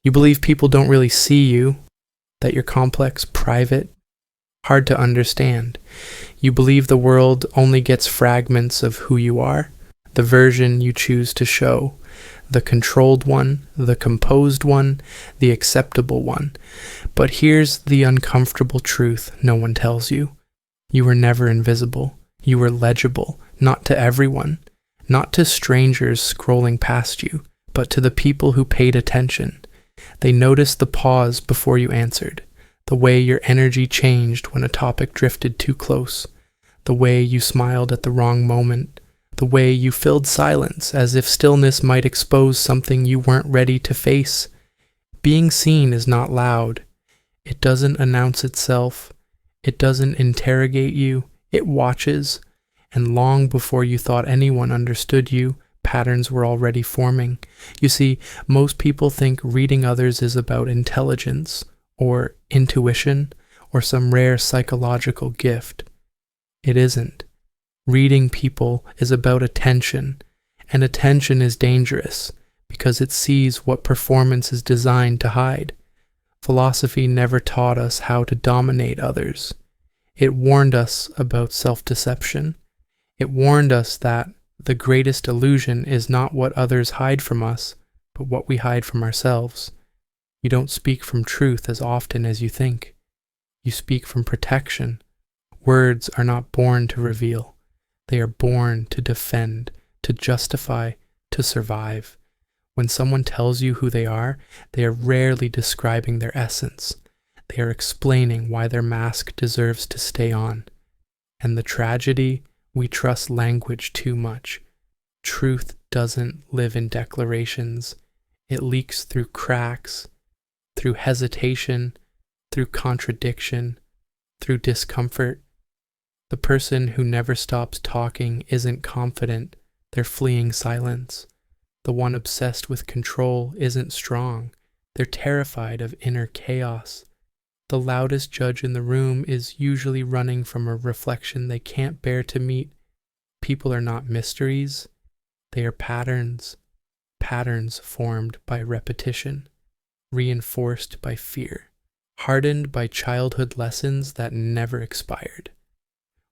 You believe people don't really see you, that you're complex, private, hard to understand. You believe the world only gets fragments of who you are, the version you choose to show, the controlled one, the composed one, the acceptable one. But here's the uncomfortable truth no one tells you. You were never invisible. You were legible, not to everyone, not to strangers scrolling past you, but to the people who paid attention. They noticed the pause before you answered, the way your energy changed when a topic drifted too close, the way you smiled at the wrong moment, the way you filled silence as if stillness might expose something you weren't ready to face. Being seen is not loud. It doesn't announce itself. It doesn't interrogate you. It watches. And long before you thought anyone understood you, patterns were already forming. You see, most people think reading others is about intelligence, or intuition, or some rare psychological gift. It isn't. Reading people is about attention, and attention is dangerous because it sees what performance is designed to hide. Philosophy never taught us how to dominate others. It warned us about self-deception. It warned us that the greatest illusion is not what others hide from us, but what we hide from ourselves. You don't speak from truth as often as you think. You speak from protection. Words are not born to reveal. They are born to defend, to justify, to survive. When someone tells you who they are rarely describing their essence. They are explaining why their mask deserves to stay on. And the tragedy, we trust language too much. Truth doesn't live in declarations. It leaks through cracks, through hesitation, through contradiction, through discomfort. The person who never stops talking isn't confident, they're fleeing silence. The one obsessed with control isn't strong, they're terrified of inner chaos. The loudest judge in the room is usually running from a reflection they can't bear to meet. People are not mysteries, they are patterns. Patterns formed by repetition, reinforced by fear, hardened by childhood lessons that never expired.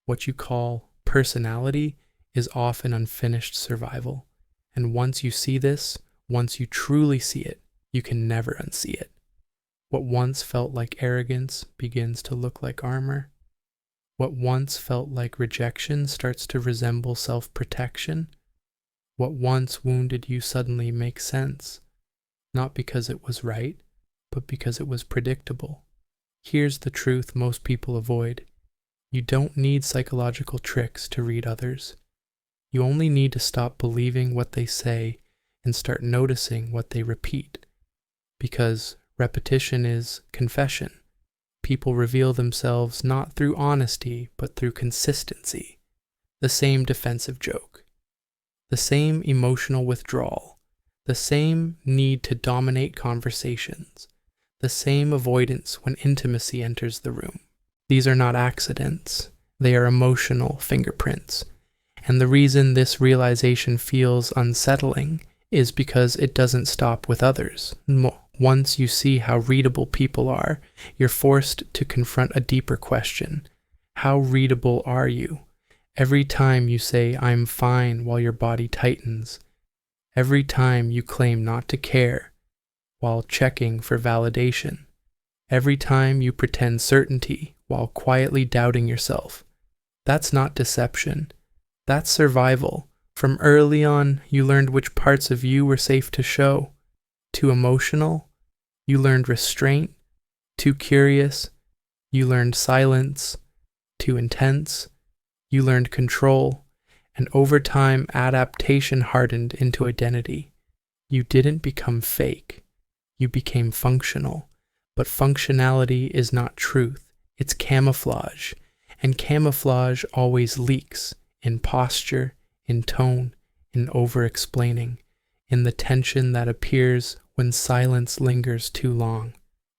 What you call personality is often unfinished survival. And once you see this, once you truly see it, you can never unsee it. What once felt like arrogance begins to look like armor. What once felt like rejection starts to resemble self-protection. What once wounded you suddenly makes sense, not because it was right, but because it was predictable. Here's the truth most people avoid. You don't need psychological tricks to read others. You only need to stop believing what they say and start noticing what they repeat. Because repetition is confession. People reveal themselves not through honesty, but through consistency. The same defensive joke. The same emotional withdrawal. The same need to dominate conversations. The same avoidance when intimacy enters the room. These are not accidents. They are emotional fingerprints. And the reason this realization feels unsettling is because it doesn't stop with others. Once you see how readable people are, you're forced to confront a deeper question. How readable are you? Every time you say, "I'm fine," while your body tightens. Every time you claim not to care, while checking for validation. Every time you pretend certainty, while quietly doubting yourself. That's not deception. That's survival. From early on, you learned which parts of you were safe to show. Too emotional, you learned restraint. Too curious, you learned silence. Too intense, you learned control. And over time, adaptation hardened into identity. You didn't become fake. You became functional. But functionality is not truth. It's camouflage. And camouflage always leaks. In posture, in tone, in over-explaining, in the tension that appears when silence lingers too long.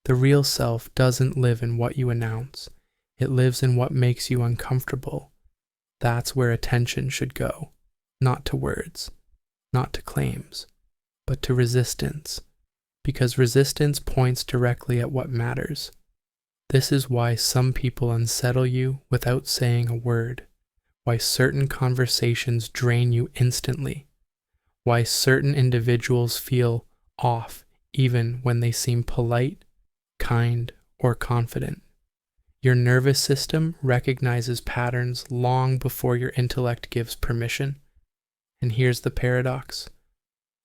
The real self doesn't live in what you announce. It lives in what makes you uncomfortable. That's where attention should go. Not to words, not to claims, but to resistance. because resistance points directly at what matters. This is why some people unsettle you without saying a word, why certain conversations drain you instantly, why certain individuals feel off even when they seem polite, kind, or confident. Your nervous system recognizes patterns long before your intellect gives permission. And here's the paradox.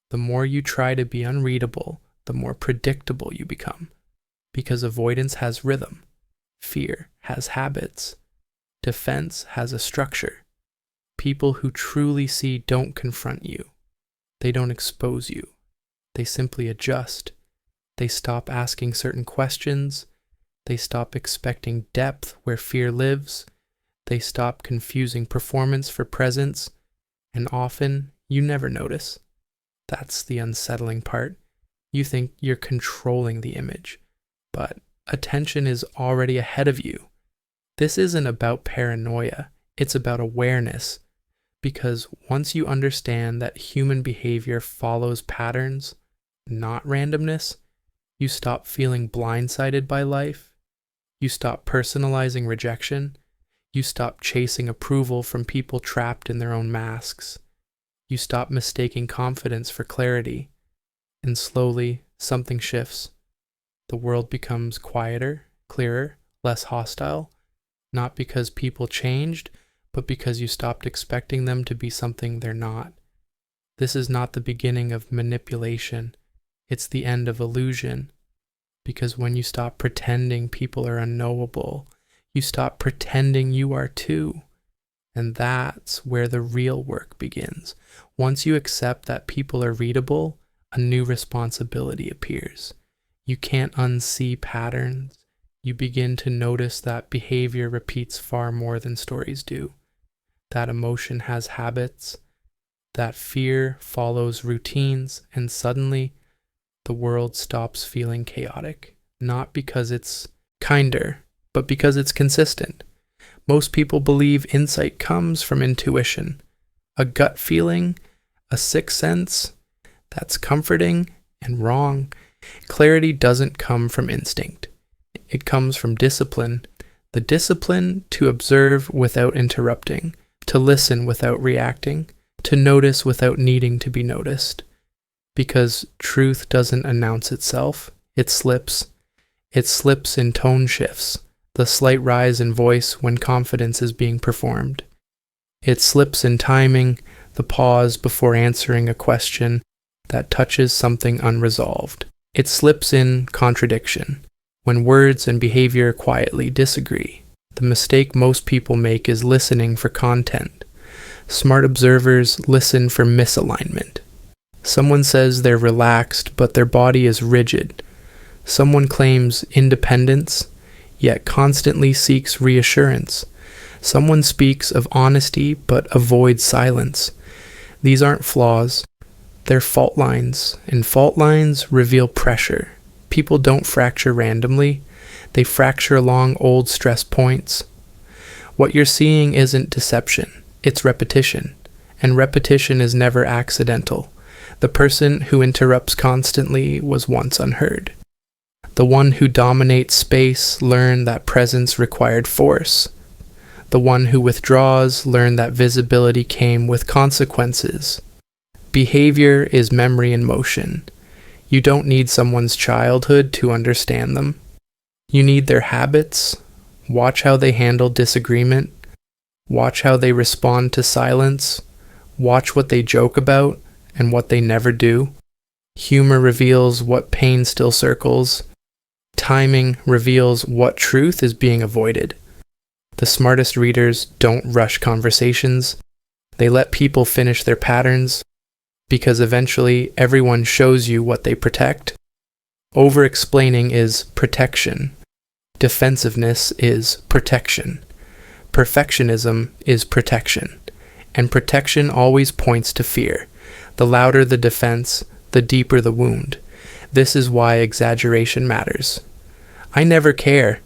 The more you try to be unreadable, the more predictable you become, because avoidance has rhythm, fear has habits, defense has a structure. People who truly see don't confront you. They don't expose you. They simply adjust. They stop asking certain questions. They stop expecting depth where fear lives. They stop confusing performance for presence. And often, you never notice. That's the unsettling part. You think you're controlling the image, but attention is already ahead of you. This isn't about paranoia. It's about awareness. Because once you understand that human behavior follows patterns, not randomness, you stop feeling blindsided by life. You stop personalizing rejection. You stop chasing approval from people trapped in their own masks. You stop mistaking confidence for clarity. And slowly, something shifts. The world becomes quieter, clearer, less hostile, not because people changed, but because you stopped expecting them to be something they're not. This is not the beginning of manipulation. It's the end of illusion. Because when you stop pretending people are unknowable, you stop pretending you are too. And that's where the real work begins. Once you accept that people are readable, a new responsibility appears. You can't unsee patterns. You begin to notice that behavior repeats far more than stories do. That emotion has habits. That fear follows routines, and suddenly the world stops feeling chaotic. Not because it's kinder, but because it's consistent. Most people believe insight comes from intuition, a gut feeling, a sixth sense. That's comforting and wrong. Clarity doesn't come from instinct. It comes from discipline. The discipline to observe without interrupting, to listen without reacting, to notice without needing to be noticed. Because truth doesn't announce itself, it slips. It slips in tone shifts, the slight rise in voice when confidence is being performed. It slips in timing, the pause before answering a question that touches something unresolved. It slips in contradiction, when words and behavior quietly disagree. The mistake most people make is listening for content. Smart observers listen for misalignment. Someone says they're relaxed, but their body is rigid. Someone claims independence, yet constantly seeks reassurance. Someone speaks of honesty, but avoids silence. These aren't flaws. They're fault lines, and fault lines reveal pressure. People don't fracture randomly. They fracture along old stress points. What you're seeing isn't deception. It's repetition. And repetition is never accidental. The person who interrupts constantly was once unheard. The one who dominates space learned that presence required force. The one who withdraws learned that visibility came with consequences. Behavior is memory in motion. You don't need someone's childhood to understand them. You need their habits. Watch how they handle disagreement. Watch how they respond to silence. Watch what they joke about and what they never do. Humor reveals what pain still circles. Timing reveals what truth is being avoided. The smartest readers don't rush conversations. They let people finish their patterns, because eventually everyone shows you what they protect. Over-explaining is protection. Defensiveness is protection. Perfectionism is protection. And protection always points to fear. The louder the defense, the deeper the wound. This is why exaggeration matters. I never care.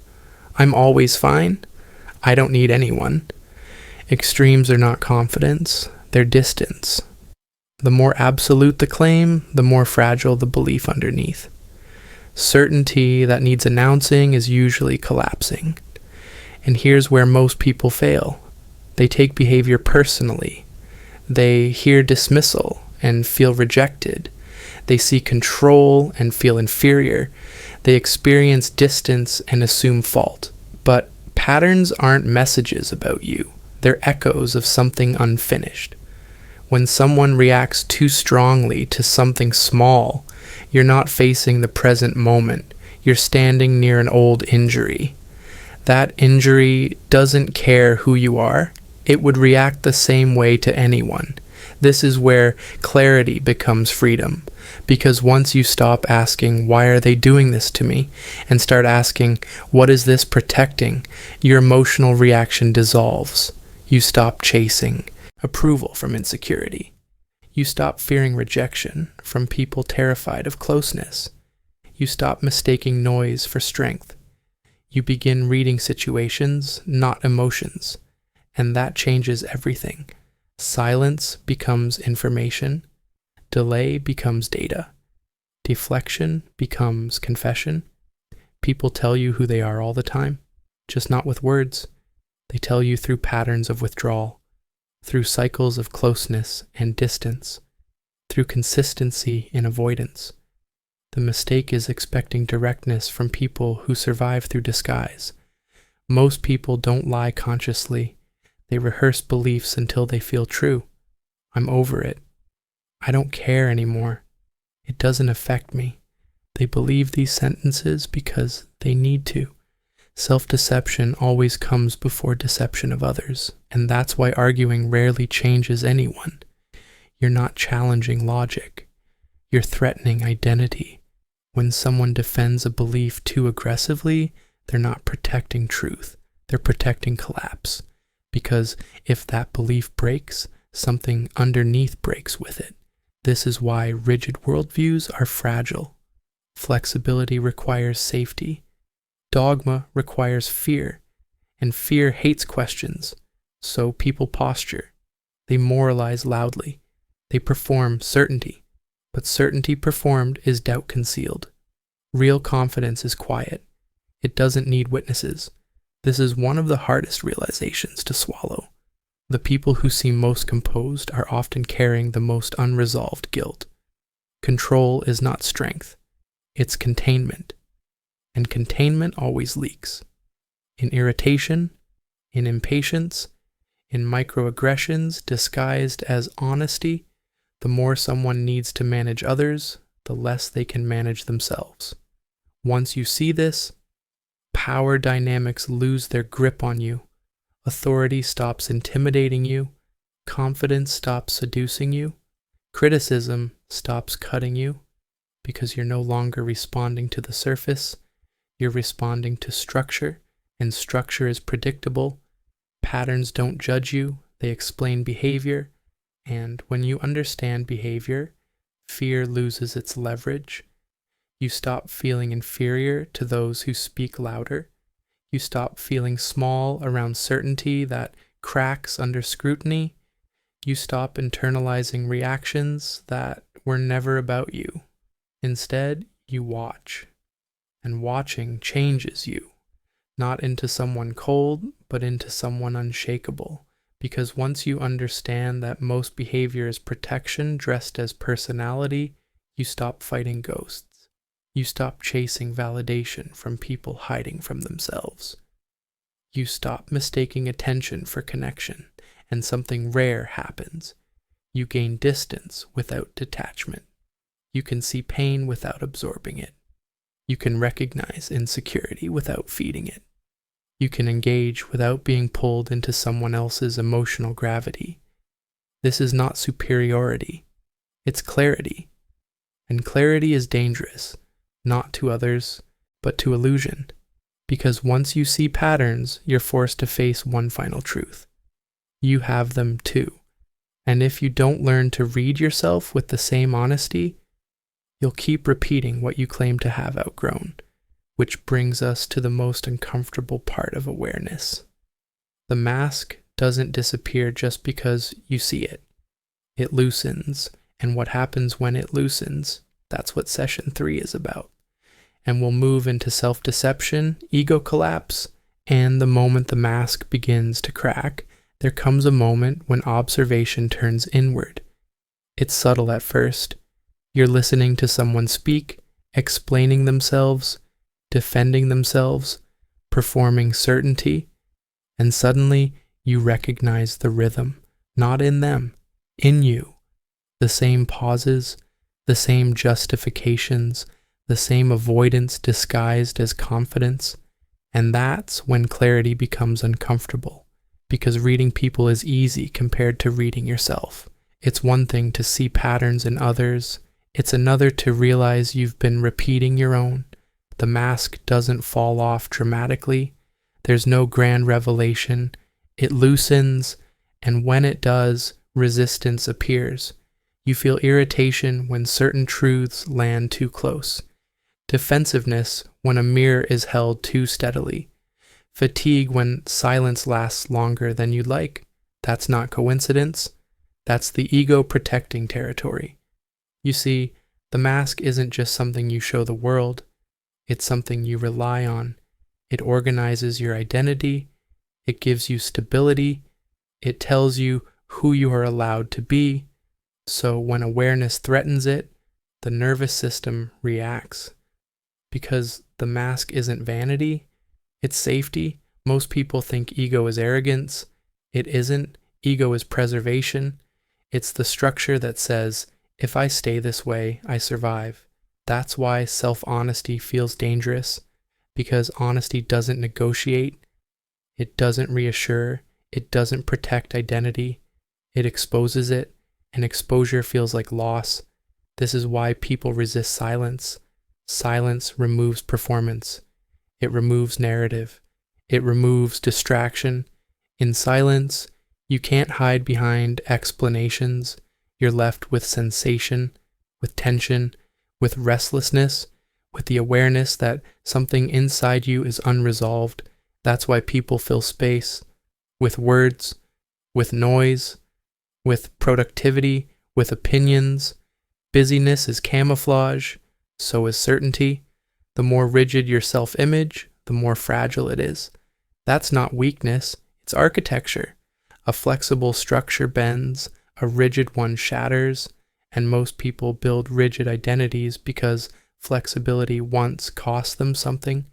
I'm always fine. I don't need anyone. Extremes are not confidence, they're distance. The more absolute the claim, the more fragile the belief underneath. Certainty that needs announcing is usually collapsing. And here's where most people fail. They take behavior personally. They hear dismissal and feel rejected. They see control and feel inferior. They experience distance and assume fault. But patterns aren't messages about you. They're echoes of something unfinished. When someone reacts too strongly to something small, you're not facing the present moment. You're standing near an old injury. That injury doesn't care who you are. It would react the same way to anyone. This is where clarity becomes freedom. Because once you stop asking, why are they doing this to me? And start asking, what is this protecting? Your emotional reaction dissolves. You stop chasing approval from insecurity. You stop fearing rejection from people terrified of closeness. You stop mistaking noise for strength. You begin reading situations, not emotions. And that changes everything. Silence becomes information. Delay becomes data. Deflection becomes confession. People tell you who they are all the time, just not with words. They tell you through patterns of withdrawal, through cycles of closeness and distance, through consistency in avoidance. The mistake is expecting directness from people who survive through disguise. Most people don't lie consciously. They rehearse beliefs until they feel true. I'm over it. I don't care anymore. It doesn't affect me. They believe these sentences because they need to. Self-deception always comes before deception of others, and that's why arguing rarely changes anyone. You're not challenging logic. You're threatening identity. When someone defends a belief too aggressively, they're not protecting truth. They're protecting collapse. Because if that belief breaks, something underneath breaks with it. This is why rigid worldviews are fragile. Flexibility requires safety. Dogma requires fear. And fear hates questions. So people posture. They moralize loudly. They perform certainty. But certainty performed is doubt concealed. Real confidence is quiet. It doesn't need witnesses. This is one of the hardest realizations to swallow. The people who seem most composed are often carrying the most unresolved guilt. Control is not strength. It's containment. And containment always leaks. In irritation, in impatience, in microaggressions disguised as honesty, the more someone needs to manage others, the less they can manage themselves. Once you see this, power dynamics lose their grip on you. Authority stops intimidating you. Confidence stops seducing you. Criticism stops cutting you because you're no longer responding to the surface. You're responding to structure, and structure is predictable. Patterns don't judge you. They explain behavior. And when you understand behavior, fear loses its leverage. You stop feeling inferior to those who speak louder. You stop feeling small around certainty that cracks under scrutiny. You stop internalizing reactions that were never about you. Instead, you watch. And watching changes you, not into someone cold, but into someone unshakable. Because once you understand that most behavior is protection dressed as personality, you stop fighting ghosts. You stop chasing validation from people hiding from themselves. You stop mistaking attention for connection, and something rare happens. You gain distance without detachment. You can see pain without absorbing it. You can recognize insecurity without feeding it. You can engage without being pulled into someone else's emotional gravity. This is not superiority. It's clarity. And clarity is dangerous, not to others, but to illusion. Because once you see patterns, you're forced to face one final truth. You have them too. And if you don't learn to read yourself with the same honesty, you'll keep repeating what you claim to have outgrown, which brings us to the most uncomfortable part of awareness. The mask doesn't disappear just because you see it. It loosens, and what happens when it loosens, that's what session 3 is about. and we'll move into self-deception, ego collapse, and the moment the mask begins to crack, there comes a moment when observation turns inward. It's subtle at first. You're listening to someone speak, explaining themselves, defending themselves, performing certainty, and suddenly you recognize the rhythm, not in them, in you. The same pauses, the same justifications, the same avoidance disguised as confidence, and that's when clarity becomes uncomfortable, because reading people is easy compared to reading yourself. It's one thing to see patterns in others, it's another to realize you've been repeating your own. The mask doesn't fall off dramatically, there's no grand revelation, it loosens, and when it does, resistance appears. You feel irritation when certain truths land too close, defensiveness when a mirror is held too steadily, fatigue when silence lasts longer than you'd like. That's not coincidence, that's the ego protecting territory. You see, the mask isn't just something you show the world, it's something you rely on. It organizes your identity, it gives you stability, it tells you who you are allowed to be. So when awareness threatens it, the nervous system reacts. Because the mask isn't vanity, it's safety. Most people think ego is arrogance. It isn't. Ego is preservation. It's the structure that says, if I stay this way, I survive. That's why self-honesty feels dangerous, because honesty doesn't negotiate, it doesn't reassure, it doesn't protect identity, it exposes it, and exposure feels like loss. This is why people resist silence. Silence removes performance. It removes narrative. It removes distraction. In silence, you can't hide behind explanations. You're left with sensation, with tension, with restlessness, with the awareness that something inside you is unresolved. That's why people fill space with words, with noise, with productivity, with opinions. Busyness is camouflage, so is certainty. The more rigid your self-image, the more fragile it is. That's not weakness, it's architecture. A flexible structure bends, a rigid one shatters, and most people build rigid identities because flexibility once cost them something.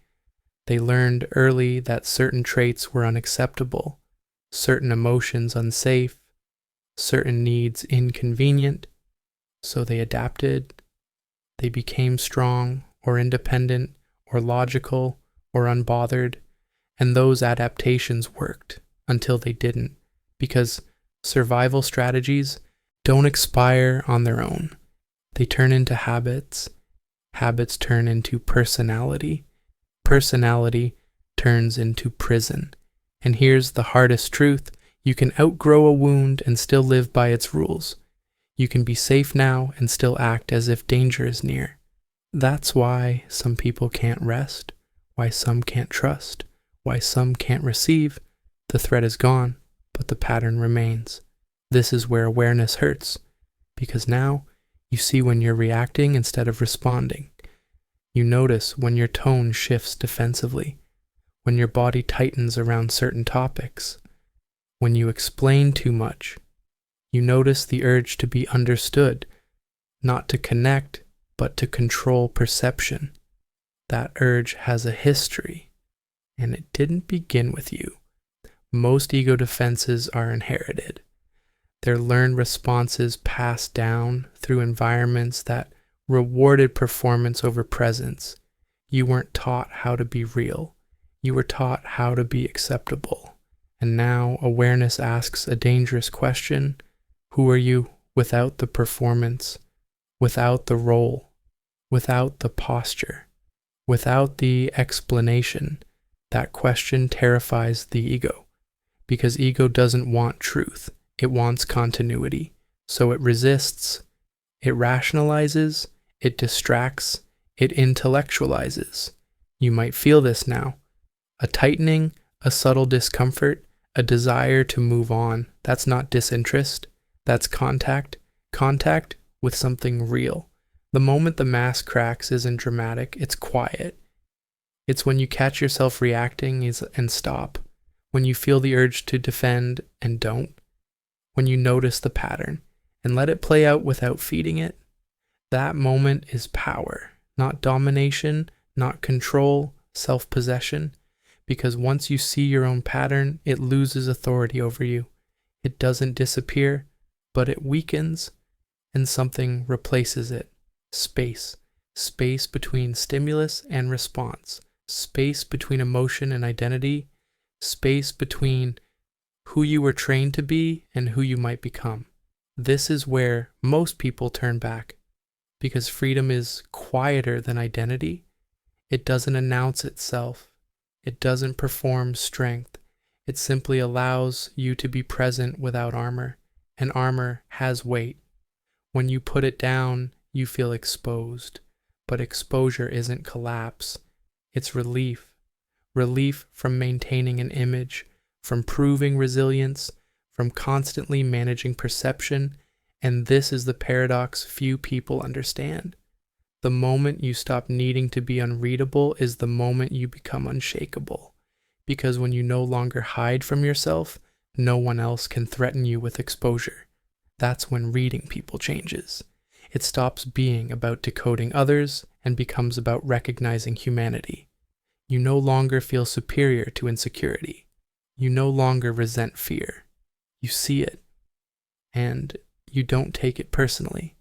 They learned early that certain traits were unacceptable, certain emotions unsafe, certain needs inconvenient, so they adapted. They became strong or independent or logical or unbothered, and those adaptations worked until they didn't, because survival strategies don't expire on their own. They turn into habits. Habits turn into personality. Personality turns into prison. And here's the hardest truth. You can outgrow a wound and still live by its rules. You can be safe now and still act as if danger is near. That's why some people can't rest, why some can't trust, why some can't receive. The threat is gone, but the pattern remains. This is where awareness hurts, because now you see when you're reacting instead of responding. You notice when your tone shifts defensively, when your body tightens around certain topics, when you explain too much. You notice the urge to be understood, not to connect, but to control perception. That urge has a history, and it didn't begin with you. Most ego defenses are inherited. They're learned responses passed down through environments that rewarded performance over presence. You weren't taught how to be real. You were taught how to be acceptable. And now awareness asks a dangerous question. Who are you without the performance, without the role, without the posture, without the explanation? That question terrifies the ego, because ego doesn't want truth. It wants continuity. So it resists, it rationalizes, it distracts, it intellectualizes. You might feel this now. A tightening, a subtle discomfort, a desire to move on. That's not disinterest. That's contact. Contact with something real. The moment the mask cracks isn't dramatic, it's quiet. It's when you catch yourself reacting and stop, when you feel the urge to defend and don't, when you notice the pattern and let it play out without feeding it. That moment is power, not domination, not control, self-possession, because once you see your own pattern, it loses authority over you. It doesn't disappear, but it weakens, and something replaces it. Space. Space between stimulus and response. Space between emotion and identity. Space between who you were trained to be and who you might become. This is where most people turn back, because freedom is quieter than identity. It doesn't announce itself. It doesn't perform strength. It simply allows you to be present without armor, and armor has weight. When you put it down, you feel exposed, but exposure isn't collapse. It's relief. Relief from maintaining an image, from proving resilience, from constantly managing perception, and this is the paradox few people understand. The moment you stop needing to be unreadable is the moment you become unshakable, because when you no longer hide from yourself, no one else can threaten you with exposure. That's when reading people changes. It stops being about decoding others and becomes about recognizing humanity. You no longer feel superior to insecurity. You no longer resent fear. You see it, and you don't take it personally,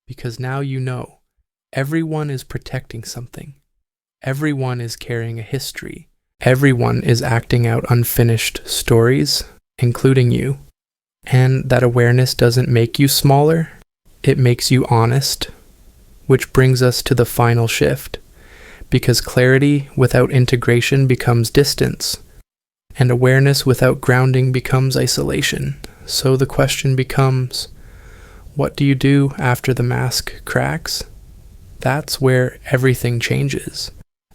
because now you know everyone is protecting something. Everyone is carrying a history. Everyone is acting out unfinished stories, including you. And that awareness doesn't make you smaller. It makes you honest, which brings us to the final shift, because clarity without integration becomes distance, and awareness without grounding becomes isolation. So the question becomes, what do you do after the mask cracks? That's where everything changes.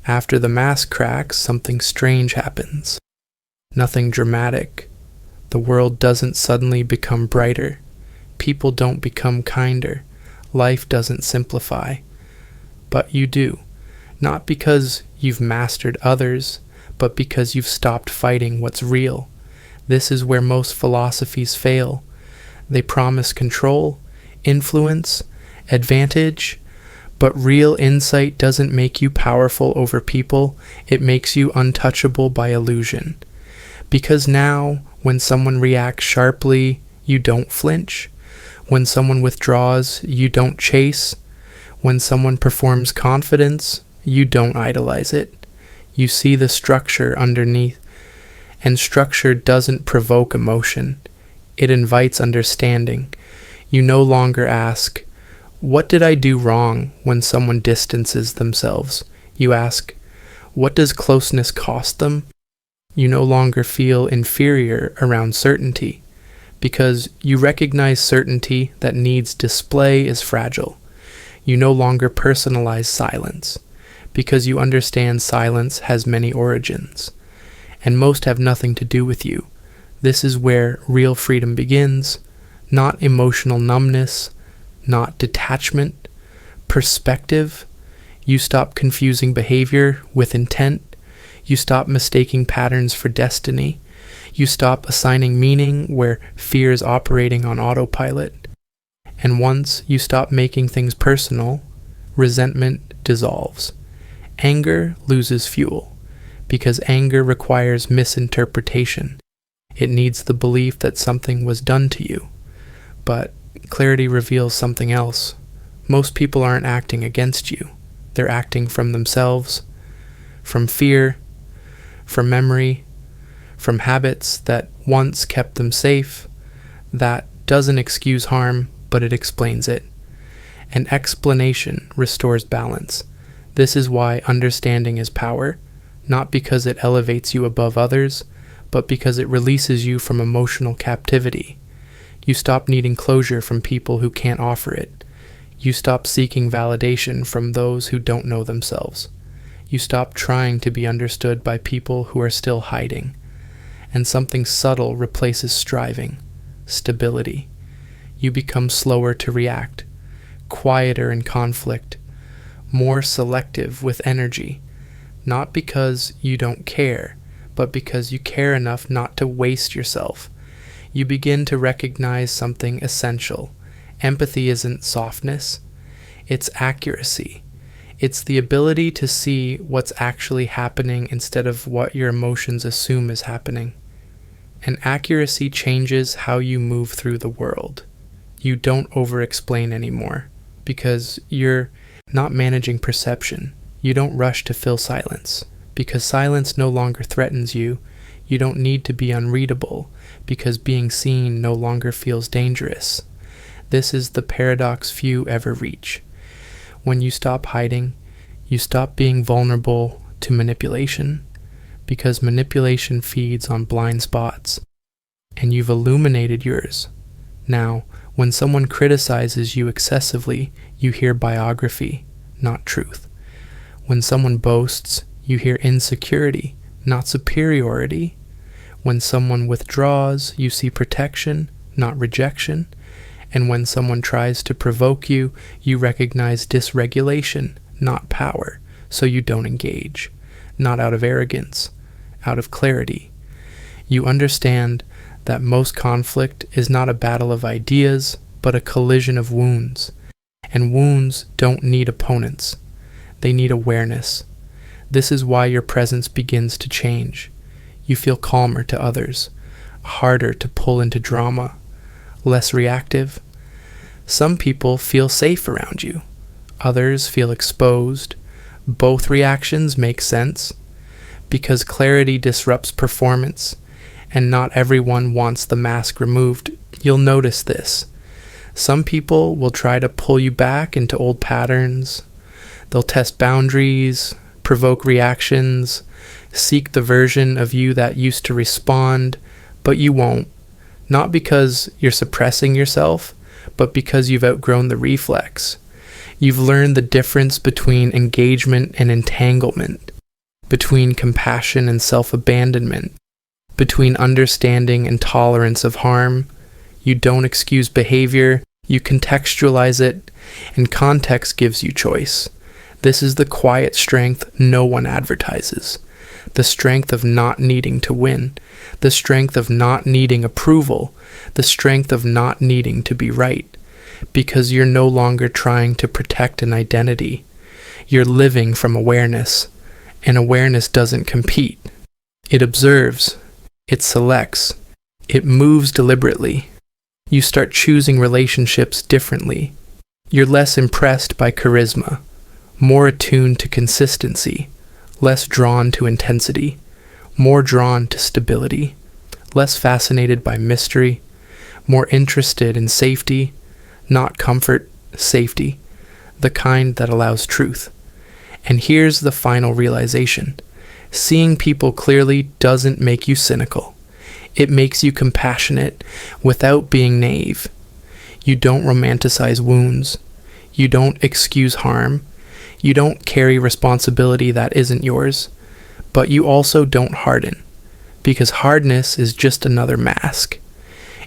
After the mask cracks, something strange happens. Nothing dramatic. The world doesn't suddenly become brighter. People don't become kinder. Life doesn't simplify. But you do. Not because you've mastered others, but because you've stopped fighting what's real. This is where most philosophies fail. They promise control, influence, advantage, but real insight doesn't make you powerful over people. It makes you untouchable by illusion. Because now, when someone reacts sharply, you don't flinch. When someone withdraws, you don't chase. When someone performs confidence, you don't idolize it. You see the structure underneath, and structure doesn't provoke emotion. It invites understanding. You no longer ask, "What did I do wrong?" when someone distances themselves. You ask, "What does closeness cost them?" You no longer feel inferior around certainty, because you recognize certainty that needs display is fragile. You no longer personalize silence, because you understand silence has many origins, and most have nothing to do with you. This is where real freedom begins, not emotional numbness, not detachment, perspective. You stop confusing behavior with intent. You stop mistaking patterns for destiny. You stop assigning meaning where fear is operating on autopilot. And once you stop making things personal, resentment dissolves. Anger loses fuel, because anger requires misinterpretation. It needs the belief that something was done to you. But clarity reveals something else. Most people aren't acting against you. They're acting from themselves, from fear, from memory, from habits that once kept them safe. That doesn't excuse harm, but it explains it. An explanation restores balance. This is why understanding is power, not because it elevates you above others, but because it releases you from emotional captivity. You stop needing closure from people who can't offer it. You stop seeking validation from those who don't know themselves. You stop trying to be understood by people who are still hiding. And something subtle replaces striving, stability. You become slower to react, quieter in conflict, more selective with energy, not because you don't care, but because you care enough not to waste yourself. You begin to recognize something essential. Empathy isn't softness, it's accuracy. It's the ability to see what's actually happening instead of what your emotions assume is happening. And accuracy changes how you move through the world. You don't over-explain anymore because you're not managing perception. You don't rush to fill silence because silence no longer threatens you. You don't need to be unreadable because being seen no longer feels dangerous. This is the paradox few ever reach. When you stop hiding, you stop being vulnerable to manipulation because manipulation feeds on blind spots, and you've illuminated yours. Now, when someone criticizes you excessively, you hear biography, not truth. When someone boasts, you hear insecurity, not superiority. When someone withdraws, you see protection, not rejection. And when someone tries to provoke you, you recognize dysregulation, not power, so you don't engage, not out of arrogance, out of clarity. You understand that most conflict is not a battle of ideas, but a collision of wounds. And wounds don't need opponents. They need awareness. This is why your presence begins to change. You feel calmer to others, harder to pull into drama, less reactive. Some people feel safe around you. Others feel exposed. Both reactions make sense because clarity disrupts performance, and not everyone wants the mask removed. You'll notice this. Some people will try to pull you back into old patterns. They'll test boundaries, provoke reactions, seek the version of you that used to respond, but you won't. Not because you're suppressing yourself, but because you've outgrown the reflex. You've learned the difference between engagement and entanglement, between compassion and self-abandonment, between understanding and tolerance of harm. You don't excuse behavior, you contextualize it, and context gives you choice. This is the quiet strength no one advertises. The strength of not needing to win, the strength of not needing approval, the strength of not needing to be right, because you're no longer trying to protect an identity. You're living from awareness, and awareness doesn't compete. It observes, it selects, it moves deliberately. You start choosing relationships differently. You're less impressed by charisma, more attuned to consistency, less drawn to intensity, more drawn to stability, less fascinated by mystery, more interested in safety, not comfort, safety, the kind that allows truth. And here's the final realization. Seeing people clearly doesn't make you cynical. It makes you compassionate without being naive. You don't romanticize wounds. You don't excuse harm. You don't carry responsibility that isn't yours. But you also don't harden, because hardness is just another mask.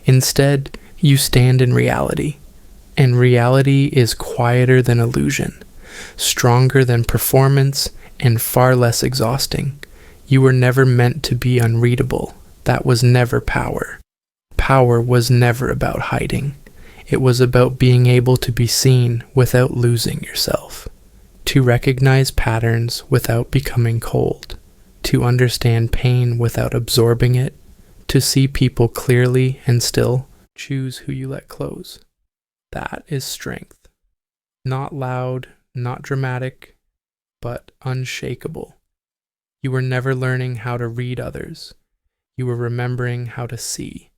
Instead, you stand in reality. And reality is quieter than illusion, stronger than performance, and far less exhausting. You were never meant to be unreadable. That was never power. Power was never about hiding. It was about being able to be seen without losing yourself. To recognize patterns without becoming cold. To understand pain without absorbing it. To see people clearly and still choose who you let close. That is strength. Not loud, not dramatic, but unshakable. You were never learning how to read others. You were remembering how to see.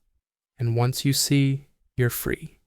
And once you see, you're free.